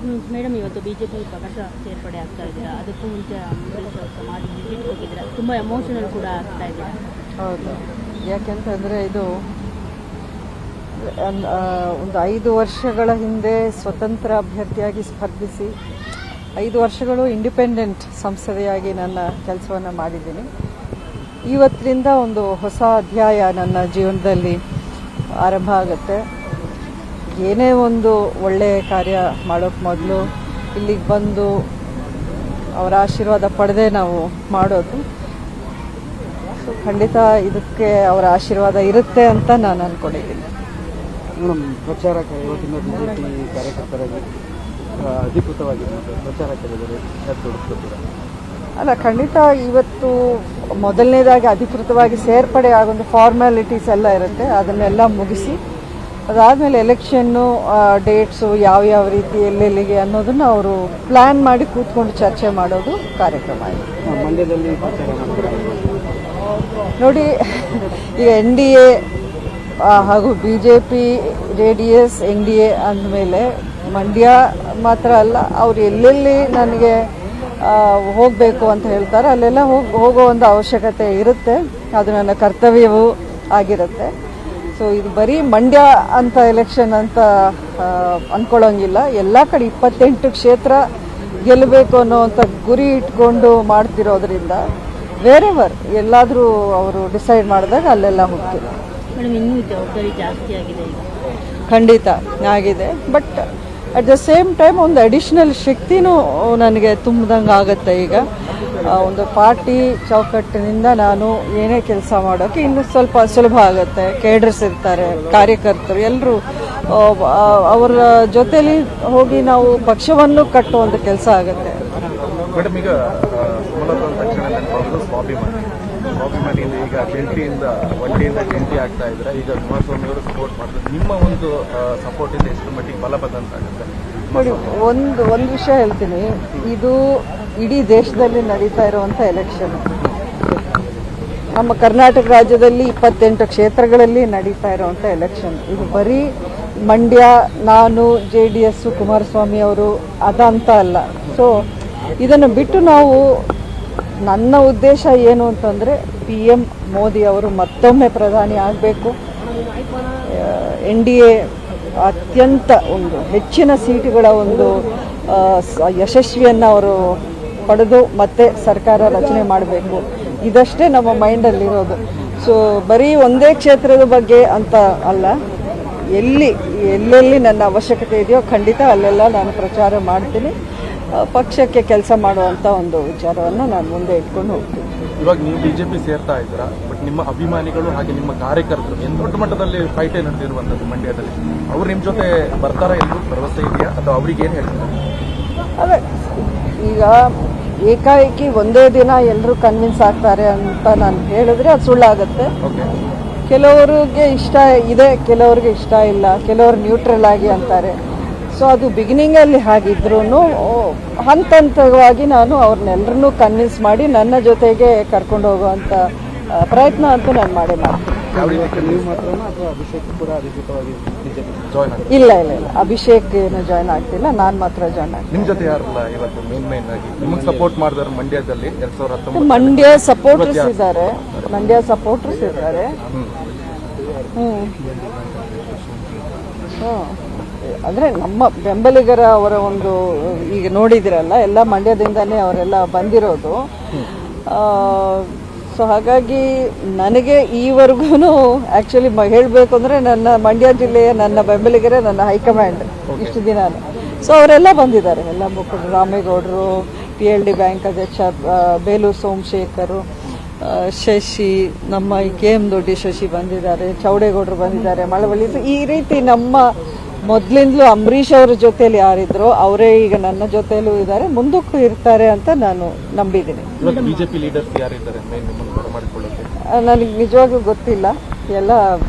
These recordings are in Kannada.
ಮೇಡಮ್, ಇವತ್ತು ಬಿಜೆಪಿ ಪಕ್ಷ ಸೇರ್ಪಡೆ ಆಗ್ತಾ ಇದ್ದೀರಾ, ಅದಕ್ಕೂ ಮುಂಚೆ ಅಂಬರೀಷ್ ಅವರು ಸಮಾಧಿ ವಿಸಿಟ್ ಹೋಗಿದ್ದೀರಾ, ತುಂಬ ಎಮೋಷನಲ್ ಕೂಡ ಆಗ್ತಾ ಇದ್ದೀರಾ. ಹೌದು, ಯಾಕೆಂತಂದರೆ ಇದು ಒಂದು 5 ವರ್ಷಗಳ ಹಿಂದೆ ಸ್ವತಂತ್ರ ಅಭ್ಯರ್ಥಿಯಾಗಿ ಸ್ಪರ್ಧಿಸಿ 5 ವರ್ಷಗಳು ಇಂಡಿಪೆಂಡೆಂಟ್ ಸಂಸದೆಯಾಗಿ ನನ್ನ ಕೆಲಸವನ್ನು ಮಾಡಿದ್ದೀನಿ. ಇವತ್ತಿನಿಂದ ಒಂದು ಹೊಸ ಅಧ್ಯಾಯ ನನ್ನ ಜೀವನದಲ್ಲಿ ಆರಂಭ ಆಗುತ್ತೆ. ಏನೇ ಒಂದು ಒಳ್ಳೆಯ ಕಾರ್ಯ ಮಾಡೋಕ್ಕೆ ಮೊದಲು ಇಲ್ಲಿಗೆ ಬಂದು ಅವರ ಆಶೀರ್ವಾದ ಪಡೆದೇ ನಾವು ಮಾಡೋದು. ಸೊ ಖಂಡಿತ ಇದಕ್ಕೆ ಅವರ ಆಶೀರ್ವಾದ ಇರುತ್ತೆ ಅಂತ ನಾನು ಅಂದ್ಕೊಂಡಿದ್ದೀನಿ. ಪ್ರಚಾರಕ್ಕೆ ಇವತ್ತಿನ ಬಿಜೆಪಿ ಕಾರ್ಯಕರ್ತರಾಗಿ ಅಧಿಕೃತವಾಗಿ ಪ್ರಚಾರಕ್ಕೆ ಅಲ್ಲ, ಖಂಡಿತ ಇವತ್ತು ಮೊದಲನೇದಾಗಿ ಅಧಿಕೃತವಾಗಿ ಸೇರ್ಪಡೆ ಆಗೊಂದು ಫಾರ್ಮ್ಯಾಲಿಟೀಸ್ ಎಲ್ಲ ಇರುತ್ತೆ, ಅದನ್ನೆಲ್ಲ ಮುಗಿಸಿ ಅದಾದಮೇಲೆ ಎಲೆಕ್ಷನ್ನು ಡೇಟ್ಸು ಯಾವ್ಯಾವ ರೀತಿ ಎಲ್ಲೆಲ್ಲಿಗೆ ಅನ್ನೋದನ್ನು ಅವರು ಪ್ಲ್ಯಾನ್ ಮಾಡಿ ಕೂತ್ಕೊಂಡು ಚರ್ಚೆ ಮಾಡೋದು ಕಾರ್ಯಕ್ರಮ ಇದೆ. ಮಂಡ್ಯದಲ್ಲಿ ನೋಡಿ, ಈಗ NDA ಹಾಗೂ BJP JDS NDA ಅಂದಮೇಲೆ ಮಂಡ್ಯ ಮಾತ್ರ ಅಲ್ಲ, ಅವರು ಎಲ್ಲೆಲ್ಲಿ ನನಗೆ ಹೋಗಬೇಕು ಅಂತ ಹೇಳ್ತಾರೆ ಅಲ್ಲೆಲ್ಲ ಹೋಗೋ ಒಂದು ಅವಶ್ಯಕತೆ ಇರುತ್ತೆ. ಅದು ನನ್ನ ಕರ್ತವ್ಯವೂ ಆಗಿರುತ್ತೆ. ಸೊ ಇದು ಬರೀ ಮಂಡ್ಯ ಅಂತ ಎಲೆಕ್ಷನ್ ಅಂತ ಅಂದ್ಕೊಳ್ಳೋಂಗಿಲ್ಲ. ಎಲ್ಲ ಕಡೆ 28 ಕ್ಷೇತ್ರ ಗೆಲ್ಲಬೇಕು ಅನ್ನೋವಂಥ ಗುರಿ ಇಟ್ಕೊಂಡು ಮಾಡ್ತಿರೋದ್ರಿಂದ ವೇರೆವರ್ ಎಲ್ಲಾದರೂ ಅವರು ಡಿಸೈಡ್ ಮಾಡಿದಾಗ ಅಲ್ಲೆಲ್ಲ ಹೋಗ್ತೀವಿ. ಮೇಡಮ್, ಇನ್ನೂ ಜವಾಬ್ದಾರಿ ಜಾಸ್ತಿ ಆಗಿದೆ ಈಗ. ಖಂಡಿತ ಆಗಿದೆ, but at the same time ಒಂದು ಅಡಿಷನಲ್ ಶಕ್ತಿನೂ ನನಗೆ ತುಂಬಿದಂಗೆ ಆಗುತ್ತೆ. ಈಗ ಒಂದು ಪಾರ್ಟಿ ಚೌಕಟ್ಟಿನಿಂದ ನಾನು ಏನೇ ಕೆಲಸ ಮಾಡೋಕ್ಕೆ ಇನ್ನೂ ಸ್ವಲ್ಪ ಸುಲಭ ಆಗುತ್ತೆ. ಕೇಡರ್ಸ್ ಇರ್ತಾರೆ, ಕಾರ್ಯಕರ್ತರು ಎಲ್ಲರೂ ಅವರ ಜೊತೆಲಿ ಹೋಗಿ ನಾವು ಪಕ್ಷವನ್ನು ಕಟ್ಟುವಂಥ ಕೆಲಸ ಆಗುತ್ತೆ. ಮೇಡಮ್, ಈಗ ತಕ್ಷಣ ಸ್ವಾಭಿಮಾನಿಯಿಂದ ಈಗ ಜಂಟಿಯಿಂದ ಒಂಟಿಯಿಂದ ಜಂಟಿ ಆಗ್ತಾ ಇದ್ರೆ, ಈಗ ಕುಮಾರಸ್ವಾಮಿ ಅವರು ಸಪೋರ್ಟ್ ಮಾಡಿದ್ರೆ ನಿಮ್ಮ ಒಂದು ಸಪೋರ್ಟ್ ಇಂದ ಎಷ್ಟು ಮಟ್ಟಿಗೆ ಬಲ ಬಂದಂತಾಗುತ್ತೆ? ನೋಡಿ, ಒಂದು ವಿಷಯ ಹೇಳ್ತೀನಿ, ಇದು ಇಡೀ ದೇಶದಲ್ಲಿ ನಡೀತಾ ಇರುವಂಥ ಎಲೆಕ್ಷನ್. ನಮ್ಮ ಕರ್ನಾಟಕ ರಾಜ್ಯದಲ್ಲಿ 28 ಕ್ಷೇತ್ರಗಳಲ್ಲಿ ನಡೀತಾ ಇರುವಂಥ ಎಲೆಕ್ಷನ್. ಇದು ಬರೀ ಮಂಡ್ಯ, ನಾನು, JDS, ಕುಮಾರಸ್ವಾಮಿ ಅವರು ಅದಂತ ಅಲ್ಲ. ಸೊ ಇದನ್ನು ಬಿಟ್ಟು ನಾವು, ನನ್ನ ಉದ್ದೇಶ ಏನು ಅಂತಂದರೆ PM ಮೋದಿ ಅವರು ಮತ್ತೊಮ್ಮೆ ಪ್ರಧಾನಿ ಆಗಬೇಕು. NDA ಅತ್ಯಂತ ಒಂದು ಹೆಚ್ಚಿನ ಸೀಟುಗಳ ಒಂದು ಯಶಸ್ವಿಯನ್ನು ಅವರು ಪಡೆದು ಮತ್ತೆ ಸರ್ಕಾರ ರಚನೆ ಮಾಡಬೇಕು. ಇದಷ್ಟೇ ನಮ್ಮ ಮೈಂಡಲ್ಲಿರೋದು. ಸೊ ಬರೀ ಒಂದೇ ಕ್ಷೇತ್ರದ ಬಗ್ಗೆ ಅಂತ ಅಲ್ಲ, ಎಲ್ಲೆಲ್ಲಿ ನನ್ನ ಅವಶ್ಯಕತೆ ಇದೆಯೋ ಖಂಡಿತ ಅಲ್ಲೆಲ್ಲ ನಾನು ಪ್ರಚಾರ ಮಾಡ್ತೀನಿ. ಪಕ್ಷಕ್ಕೆ ಕೆಲಸ ಮಾಡುವಂಥ ಒಂದು ವಿಚಾರವನ್ನು ನಾನು ಮುಂದೆ ಇಟ್ಕೊಂಡು ಹೋಗ್ತೀನಿ. ಇವಾಗ ನೀವು BJP ಸೇರ್ತಾ ಇದ್ದೀರಾ, ಬಟ್ ನಿಮ್ಮ ಅಭಿಮಾನಿಗಳು ಹಾಗೆ ನಿಮ್ಮ ಕಾರ್ಯಕರ್ತರು ಏನು ದೊಡ್ಡ ಮಟ್ಟದಲ್ಲಿ ಫೈಟೇ ನಡೆದಿರುವಂಥದ್ದು ಮಂಡ್ಯದಲ್ಲಿ, ಅವ್ರು ನಿಮ್ಮ ಜೊತೆ ಬರ್ತಾರಾ? ಎಲ್ಲರೂ ಭರವಸೆ ಇದೆಯಾ ಅಥವಾ ಅವ್ರಿಗೆ ಏನು ಹೇಳ್ತಾರೆ? ಅದೇ, ಈಗ ಏಕಾಏಕಿ ಒಂದೇ ದಿನ ಎಲ್ಲರೂ ಕನ್ವಿನ್ಸ್ ಆಗ್ತಾರೆ ಅಂತ ನಾನು ಹೇಳಿದ್ರೆ ಅದು ಸುಳ್ಳಾಗುತ್ತೆ. ಕೆಲವರಿಗೆ ಇಷ್ಟ ಇದೆ, ಕೆಲವರಿಗೆ ಇಷ್ಟ ಇಲ್ಲ, ಕೆಲವರು ನ್ಯೂಟ್ರಲ್ ಆಗಿ ಅಂತಾರೆ. ಸೊ ಅದು ಬಿಗಿನಿಂಗಲ್ಲಿ ಹಾಗಿದ್ರೂ ಹಂತ ಹಂತವಾಗಿ ನಾನು ಅವ್ರನ್ನೆಲ್ಲರನ್ನೂ ಕನ್ವಿನ್ಸ್ ಮಾಡಿ ನನ್ನ ಜೊತೆಗೆ ಕರ್ಕೊಂಡು ಹೋಗುವಂಥ ಪ್ರಯತ್ನ ಅಂತೂ ನಾನು ಮಾಡೇ ಮಾಡ್ತೀನಿ. ಇಲ್ಲ, ಅಭಿಷೇಕ್ ಏನು ಜಾಯ್ನ್ ಆಗ್ತಿಲ್ಲ, ನಾನು ಮಾತ್ರ ಜಾಯ್ನ್ ಆಗ್ತೀನಿ. ನಿಮ್ಮ ಜೊತೆ ಯಾರಲ್ಲ ಇವತ್ತು ಮೇನ್ ಆಗಿ ನಿಮಗೆ ಸಪೋರ್ಟ್ ಮಾಡಿದಾರೆ ಮಂಡ್ಯದಲ್ಲಿ 2019? ಮಂಡ್ಯ ಸಪೋರ್ಟರ್ಸ್ ಇದ್ದಾರೆ. ಅಂದರೆ ನಮ್ಮ ಬೆಂಬಲಿಗರ ಅವರ ಒಂದು, ಈಗ ನೋಡಿದಿರಲ್ಲ, ಎಲ್ಲ ಮಂಡ್ಯದಿಂದನೇ ಅವರೆಲ್ಲ ಬಂದಿರೋದು. ಸೊ ಹಾಗಾಗಿ ನನಗೆ ಈವರೆಗೂ ಆ್ಯಕ್ಚುಲಿ ಹೇಳಬೇಕು ಅಂದರೆ ನನ್ನ ಮಂಡ್ಯ ಜಿಲ್ಲೆಯ ನನ್ನ ಬೆಂಬಲಿಗರೇ ನನ್ನ ಹೈಕಮಾಂಡ್ ಇಷ್ಟು ದಿನ. ಸೊ ಅವರೆಲ್ಲ ಬಂದಿದ್ದಾರೆ, ಎಲ್ಲ ಮುಖಂಡರು, ರಾಮೇಗೌಡರು, PLD ಬ್ಯಾಂಕ್ ಅಧ್ಯಕ್ಷ ಬೇಲೂರು ಸೋಮಶೇಖರ್, ಶಶಿ, ನಮ್ಮ KM ದೊಡ್ಡಿ ಶಶಿ ಬಂದಿದ್ದಾರೆ, ಚೌಡೇಗೌಡರು ಬಂದಿದ್ದಾರೆ, ಮಳವಳ್ಳಿ. ಈ ರೀತಿ ನಮ್ಮ ಮೊದಲಿಂದಲೂ ಅಂಬರೀಷ್ ಅವರ ಜೊತೆಯಲ್ಲಿ ಯಾರಿದ್ರು ಅವರೇ ಈಗ ನನ್ನ ಜೊತೆಯಲ್ಲೂ ಇದ್ದಾರೆ, ಮುಂದಕ್ಕೂ ಇರ್ತಾರೆ ಅಂತ ನಾನು ನಂಬಿದ್ದೀನಿ. BJP ಲೀಡರ್ಸ್ ಯಾರಿದ್ದಾರೆ ನನಗೆ ನಿಜವಾಗ್ಲೂ ಗೊತ್ತಿಲ್ಲ, ಎಲ್ಲ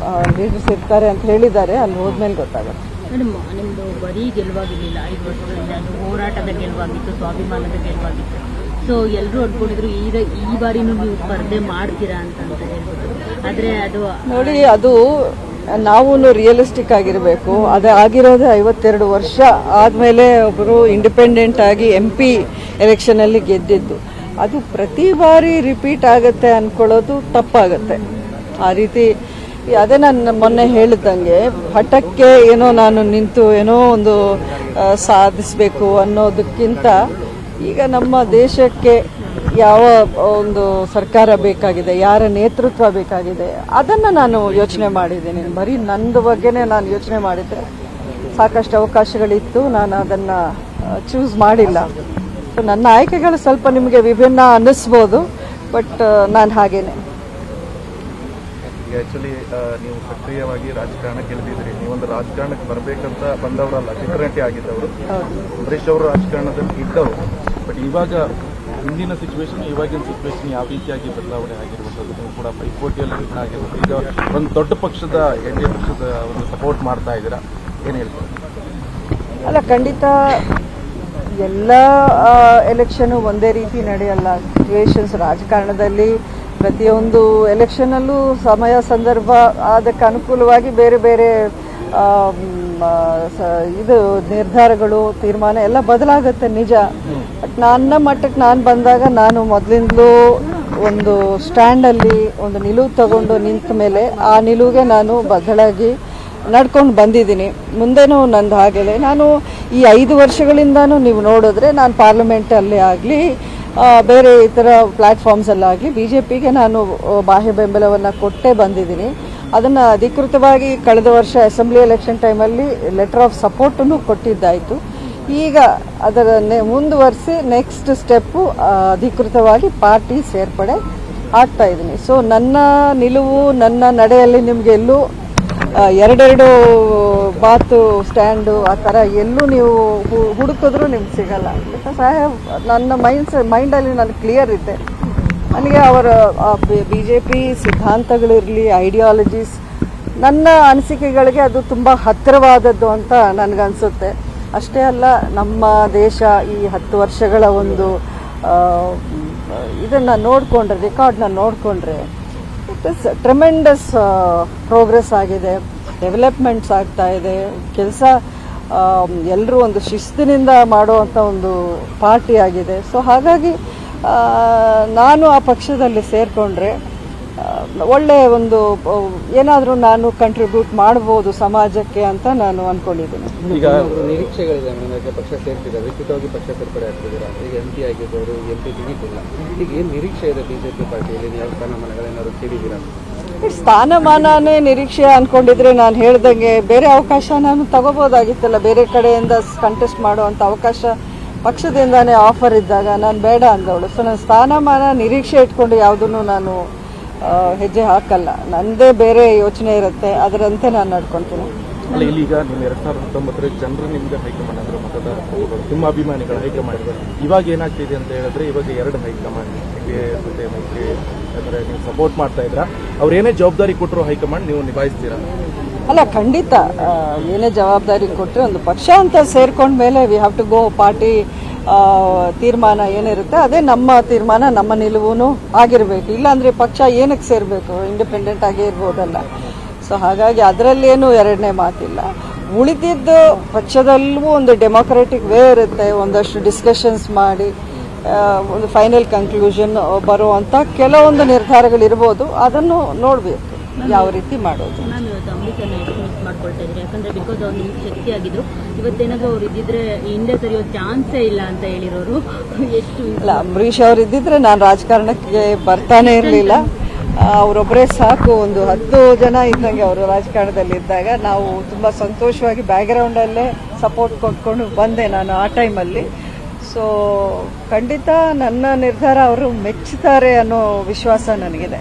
ಲೀಡರ್ಸ್ ಇರ್ತಾರೆ ಅಂತ ಹೇಳಿದ್ದಾರೆ, ಅಲ್ಲಿ ಹೋದ್ಮೇಲೆ ಗೊತ್ತಾಗುತ್ತೆ. ಮೇಡಮ್, ನಿಮ್ಮದು ಬರೀ ಗೆಲುವಾಗಿರಲಿಲ್ಲ, 5 ವರ್ಷಗಳಿಂದ ಅದು ಹೋರಾಟದ ಗೆಲುವಾಗಿತ್ತು, ಸ್ವಾಭಿಮಾನದ ಗೆಲುವಾಗಿತ್ತು. ಸೊ ಎಲ್ಲರೂ ಅನ್ಕೊಂಡಿದ್ರು ಈ ಬಾರಿನೂ ನೀವು ಸ್ಪರ್ಧೆ ಮಾಡ್ತೀರಾ ಅಂತ ಹೇಳ್ಬಿಟ್ಟು. ಆದರೆ ಅದು ನೋಡಿ, ಅದು ನಾವು ರಿಯಲಿಸ್ಟಿಕ್ ಆಗಿರಬೇಕು. ಅದು ಆಗಿರೋದೇ 52 ವರ್ಷ ಆದಮೇಲೆ ಒಬ್ಬರು ಇಂಡಿಪೆಂಡೆಂಟ್ ಆಗಿ MP ಎಲೆಕ್ಷನಲ್ಲಿ ಗೆದ್ದಿದ್ದು. ಅದು ಪ್ರತಿ ಬಾರಿ ರಿಪೀಟ್ ಆಗುತ್ತೆ ಅಂದ್ಕೊಳ್ಳೋದು ತಪ್ಪಾಗುತ್ತೆ. ಆ ರೀತಿ ಅದೇ ನಾನು ಮೊನ್ನೆ ಹೇಳಿದಂಗೆ ಹಠಕ್ಕೆ ಏನೋ ನಾನು ನಿಂತು ಏನೋ ಒಂದು ಸಾಧಿಸಬೇಕು ಅನ್ನೋದಕ್ಕಿಂತ ಈಗ ನಮ್ಮ ದೇಶಕ್ಕೆ ಯಾವ ಒಂದು ಸರ್ಕಾರ ಬೇಕಾಗಿದೆ, ಯಾರ ನೇತೃತ್ವ ಬೇಕಾಗಿದೆ, ಅದನ್ನು ನಾನು ಯೋಚನೆ ಮಾಡಿದ್ದೀನಿ. ಬರೀ ನಂದು ಬಗ್ಗೆನೇ ನಾನು ಯೋಚನೆ ಮಾಡಿದರೆ ಸಾಕಷ್ಟು ಅವಕಾಶಗಳಿತ್ತು, ನಾನು ಅದನ್ನು ಚೂಸ್ ಮಾಡಿಲ್ಲ. ಸೊ ನನ್ನ ಆಯ್ಕೆಗಳು ಸ್ವಲ್ಪ ನಿಮಗೆ ವಿಭಿನ್ನ ಅನ್ನಿಸ್ಬೋದು, ಬಟ್ ನಾನು ಹಾಗೇನೆ. ಆಕ್ಚುಲಿ ನೀವು ಸಕ್ರಿಯವಾಗಿ ರಾಜಕಾರಣಕ್ಕೆ ಇಳಿದಿದ್ರಿ. ನೀವೊಂದು ರಾಜಕಾರಣಕ್ಕೆ ಬರಬೇಕಂತ ಬಂದವರಲ್ಲ, ಡಿಫರೆಂಟ್ ಆಗಿದ್ದವರು. ಅಂಬರೀಶ್ ಅವರು ರಾಜಕಾರಣದಲ್ಲಿ ಇದ್ದವರು. ಬಟ್ ಇವಾಗ ಹಿಂದಿನ ಸಿಚುವೇಶನ್ ಇವಾಗಿನ ಸಿಚುವೇಶನ್ ಯಾವ ರೀತಿಯಾಗಿ ಬದಲಾವಣೆ ಆಗಿರುವಂಥದ್ದು, ನೀವು ಕೂಡ ಪೈಪೋಟಿಯಲ್ಲಿ ಆಗಿರೋದು. ಈಗ ಒಂದು ದೊಡ್ಡ ಪಕ್ಷದ NDA ಪಕ್ಷದ ಒಂದು ಸಪೋರ್ಟ್ ಮಾಡ್ತಾ ಇದ್ದೀರಾ, ಏನು ಹೇಳ್ತೀರಾ? ಅಲ್ಲ, ಖಂಡಿತ ಎಲ್ಲ ಎಲೆಕ್ಷನು ಒಂದೇ ರೀತಿ ನಡೆಯಲ್ಲ. ಸಿಚುವೇಶನ್ಸ್ ರಾಜಕಾರಣದಲ್ಲಿ ಪ್ರತಿಯೊಂದು ಎಲೆಕ್ಷನಲ್ಲೂ ಸಮಯ ಸಂದರ್ಭ ಅದಕ್ಕೆ ಅನುಕೂಲವಾಗಿ ಬೇರೆ ಬೇರೆ ಇದು ನಿರ್ಧಾರಗಳು ತೀರ್ಮಾನ ಎಲ್ಲ ಬದಲಾಗುತ್ತೆ, ನಿಜ. ಬಟ್ ನನ್ನ ಮಟ್ಟಕ್ಕೆ ನಾನು ಬಂದಾಗ ನಾನು ಮೊದಲಿಂದಲೂ ಒಂದು ಸ್ಟ್ಯಾಂಡಲ್ಲಿ ಒಂದು ನಿಲುವು ತಗೊಂಡು ನಿಂತ ಮೇಲೆ ಆ ನಿಲುವಿಗೆ ನಾನು ಬದಲಾಗಿ ನಡ್ಕೊಂಡು ಬಂದಿದ್ದೀನಿ. ಮುಂದೆನೂ ನಂದು ಹಾಗೆಯೇ ನಾನು ಈ 5 ವರ್ಷಗಳಿಂದನೂ ನೀವು ನೋಡಿದ್ರೆ ನಾನು ಪಾರ್ಲಿಮೆಂಟಲ್ಲೇ ಆಗಲಿ ಬೇರೆ ಇತರ ಪ್ಲ್ಯಾಟ್ಫಾರ್ಮ್ಸಲ್ಲಾಗಲಿ BJPಗೆ ನಾನು ಬಾಹ್ಯ ಬೆಂಬಲವನ್ನು ಕೊಟ್ಟೇ ಬಂದಿದ್ದೀನಿ. ಅದನ್ನು ಅಧಿಕೃತವಾಗಿ ಕಳೆದ ವರ್ಷ ಅಸೆಂಬ್ಲಿ ಎಲೆಕ್ಷನ್ ಟೈಮಲ್ಲಿ ಲೆಟರ್ ಆಫ್ ಸಪೋರ್ಟನ್ನು ಕೊಟ್ಟಿದ್ದಾಯಿತು. ಈಗ ಅದರನ್ನೇ ಮುಂದುವರಿಸಿ ನೆಕ್ಸ್ಟ್ ಸ್ಟೆಪ್ಪು ಅಧಿಕೃತವಾಗಿ ಪಾರ್ಟಿ ಸೇರ್ಪಡೆ ಆಗ್ತಾ ಇದ್ದೀನಿ. ಸೊ ನನ್ನ ನಿಲುವು, ನನ್ನ ನಡೆಯಲ್ಲಿ ನಿಮಗೆಲ್ಲೂ ಎರಡೆರಡು ಮಾತು ಸ್ಟ್ಯಾಂಡು ಆ ಥರ ಎಲ್ಲೂ ನೀವು ಹುಡುಕಿದ್ರೂ ನಿಮ್ಗೆ ಸಿಗಲ್ಲ. ಬಿಕಾಸ್ ನನ್ನ ಮೈಂಡಲ್ಲಿ ನನಗೆ ಕ್ಲಿಯರ್ ಇದೆ. ನನಗೆ ಅವರ BJP ಸಿದ್ಧಾಂತಗಳಿರಲಿ, ಐಡಿಯಾಲಜೀಸ್, ನನ್ನ ಅನಿಸಿಕೆಗಳಿಗೆ ಅದು ತುಂಬ ಹತ್ತಿರವಾದದ್ದು ಅಂತ ನನಗನ್ಸುತ್ತೆ. ಅಷ್ಟೇ ಅಲ್ಲ, ನಮ್ಮ ದೇಶ ಈ 10 ವರ್ಷಗಳ ಒಂದು ಇದನ್ನು ನೋಡಿಕೊಂಡ್ರೆ, ರೆಕಾರ್ಡ್ನ ನೋಡಿಕೊಂಡ್ರೆ ಇಟ್ ಇಸ್ ಟ್ರೆಮೆಂಡಸ್ ಪ್ರೋಗ್ರೆಸ್ ಆಗಿದೆ, ಡೆವಲಪ್ಮೆಂಟ್ಸ್ ಆಗ್ತಾ ಇದೆ. ಕೆಲಸ ಎಲ್ಲರೂ ಒಂದು ಶಿಸ್ತಿನಿಂದ ಮಾಡುವಂಥ ಒಂದು ಪಾರ್ಟಿ ಆಗಿದೆ. ಸೊ ಹಾಗಾಗಿ ನಾನು ಆ ಪಕ್ಷದಲ್ಲಿ ಸೇರಿಕೊಂಡ್ರೆ ಒಳ್ಳೆಯ ಒಂದು ಏನಾದರೂ ನಾನು ಕಂಟ್ರಿಬ್ಯೂಟ್ ಮಾಡ್ಬೋದು ಸಮಾಜಕ್ಕೆ ಅಂತ ನಾನು ಅಂದ್ಕೊಂಡಿದ್ದೀನಿ. ಈಗ ನಿರೀಕ್ಷೆಗಳಿದೆ, ಪಕ್ಷ ಸೇರ್ತಿದೆ, ವಿಸ್ತೃತವಾಗಿ ಪಕ್ಷ ಸೇರ್ಪಡೆ ಆಗ್ತಿದ್ದೀರಾ. ಈಗ MP ಆಗಿದ್ದವರು MP ಸಿಗಿತಿಲ್ಲ. ಈಗ ಏನು ನಿರೀಕ್ಷೆ ಇದೆ BJP ಪಾರ್ಟಿಯಲ್ಲಿ? ಯಾವ ಸ್ಥಾನಮಾನಗಳೇನಾದ್ರು ಕೇಳಿದ್ದೀರಾ? ಸ್ಥಾನಮಾನನೇ ನಿರೀಕ್ಷೆ ಅಂದ್ಕೊಂಡಿದ್ರೆ ನಾನು ಹೇಳ್ದಂಗೆ ಬೇರೆ ಅವಕಾಶ ನಾನು ತಗೋಬೋದಾಗಿತ್ತಲ್ಲ. ಬೇರೆ ಕಡೆಯಿಂದ ಕಂಟೆಸ್ಟ್ ಮಾಡುವಂಥ ಅವಕಾಶ ಪಕ್ಷದಿಂದಾನೇ ಆಫರ್ ಇದ್ದಾಗ ನಾನು ಬೇಡ ಅಂದವಳು. ಸೊ ನನ್ನ ಸ್ಥಾನಮಾನ ನಿರೀಕ್ಷೆ ಇಟ್ಕೊಂಡು ಯಾವುದನ್ನು ನಾನು ಹೆಜ್ಜೆ ಹಾಕಲ್ಲ. ನನ್ನದೇ ಬೇರೆ ಯೋಚನೆ ಇರುತ್ತೆ, ಅದರಂತೆ ನಾನು ನಡ್ಕೊತೀನಿ. ಅಲ್ಲ, ಇಲ್ಲೀಗ ನಿಮ್ಮ 2019 ಜನರು ನಿಮ್ಗೆ ಹೈಕಮಾಂಡ್ ಅಂದ್ರೆ ಮತದಾರ ನಿಮ್ಮ ಅಭಿಮಾನಿಗಳು ಹೈಕಮಾಂಡ್. ಇವಾಗ ಏನಾಗ್ತಿದೆ ಅಂತ ಹೇಳಿದ್ರೆ, ಇವಾಗ 2 ಹೈಕಮಾಂಡ್ ಜೊತೆ ಮೈತ್ರಿ ಅಂದ್ರೆ ನೀವು ಸಪೋರ್ಟ್ ಮಾಡ್ತಾ ಇದ್ರ, ಅವ್ರು ಏನೇ ಜವಾಬ್ದಾರಿ ಕೊಟ್ಟರು ಹೈಕಮಾಂಡ್ ನೀವು ನಿಭಾಯಿಸ್ತೀರಾ? ಅಲ್ಲ, ಖಂಡಿತ ಏನೇ ಜವಾಬ್ದಾರಿ ಕೊಟ್ಟರೆ ಒಂದು ಪಕ್ಷ ಅಂತ ಸೇರ್ಕೊಂಡ ಮೇಲೆ we have to go. Party ತೀರ್ಮಾನ ಏನಿರುತ್ತೆ ಅದೇ ನಮ್ಮ ತೀರ್ಮಾನ, ನಮ್ಮ ನಿಲುವು ಆಗಿರಬೇಕು. ಇಲ್ಲಾಂದರೆ ಪಕ್ಷ ಏನಕ್ಕೆ ಸೇರಬೇಕು? ಇಂಡಿಪೆಂಡೆಂಟ್ ಆಗೇ ಇರ್ಬೋದಲ್ಲ. ಸೊ ಹಾಗಾಗಿ ಅದರಲ್ಲೇನು ಎರಡನೇ ಮಾತಿಲ್ಲ. ಉಳಿದಿದ್ದು ಪಕ್ಷದಲ್ಲೂ ಒಂದು ಡೆಮೊಕ್ರೆಟಿಕ್ ವೇ ಇರುತ್ತೆ, ಒಂದಷ್ಟು ಡಿಸ್ಕಷನ್ಸ್ ಮಾಡಿ ಒಂದು ಫೈನಲ್ ಕನ್ಕ್ಲೂಷನ್ ಬರುವಂಥ ಕೆಲವೊಂದು ನಿರ್ಧಾರಗಳಿರ್ಬೋದು. ಅದನ್ನು ನೋಡಬೇಕು ಯಾವ ರೀತಿ ಮಾಡೋದು. ನಾನು ಇವತ್ತು ಅಂಬರೀಷನ್ನು ಎಷ್ಟು ಮಿಸ್ ಮಾಡ್ಕೊಳ್ತಾ ಇದ್ದೀನಿ, ಯಾಕಂದರೆ ಬಿಕಾಸ್ ಅವ್ರು ನಿಮ್ಗೆ ಶಕ್ತಿ ಆಗಿದ್ರು. ಇವತ್ತೇನಾದರೂ ಅವ್ರು ಇದ್ದಿದ್ರೆ ಹಿಂದೆ ಸರಿಯೋ ಚಾನ್ಸೇ ಇಲ್ಲ ಅಂತ ಹೇಳಿರೋರು. ಎಷ್ಟು ಇಲ್ಲ, ಅಂಬರೀಷ್ ಅವ್ರು ಇದ್ದಿದ್ರೆ ನಾನು ರಾಜಕಾರಣಕ್ಕೆ ಬರ್ತಾನೆ ಇರಲಿಲ್ಲ. ಅವರೊಬ್ಬರೇ ಸಾಕು. ಒಂದು 10 ಜನ ಇದ್ದಂಗೆ ಅವರು ರಾಜಕಾರಣದಲ್ಲಿ ಇದ್ದಾಗ ನಾವು ತುಂಬ ಸಂತೋಷವಾಗಿ ಬ್ಯಾಕ್ಗ್ರೌಂಡಲ್ಲೇ ಸಪೋರ್ಟ್ ಕೊಟ್ಕೊಂಡು ಬಂದೆ ನಾನು ಆ ಟೈಮಲ್ಲಿ. ಸೊ ಖಂಡಿತ ನನ್ನ ನಿರ್ಧಾರ ಅವರು ಮೆಚ್ಚುತ್ತಾರೆ ಅನ್ನೋ ವಿಶ್ವಾಸ ನನಗಿದೆ.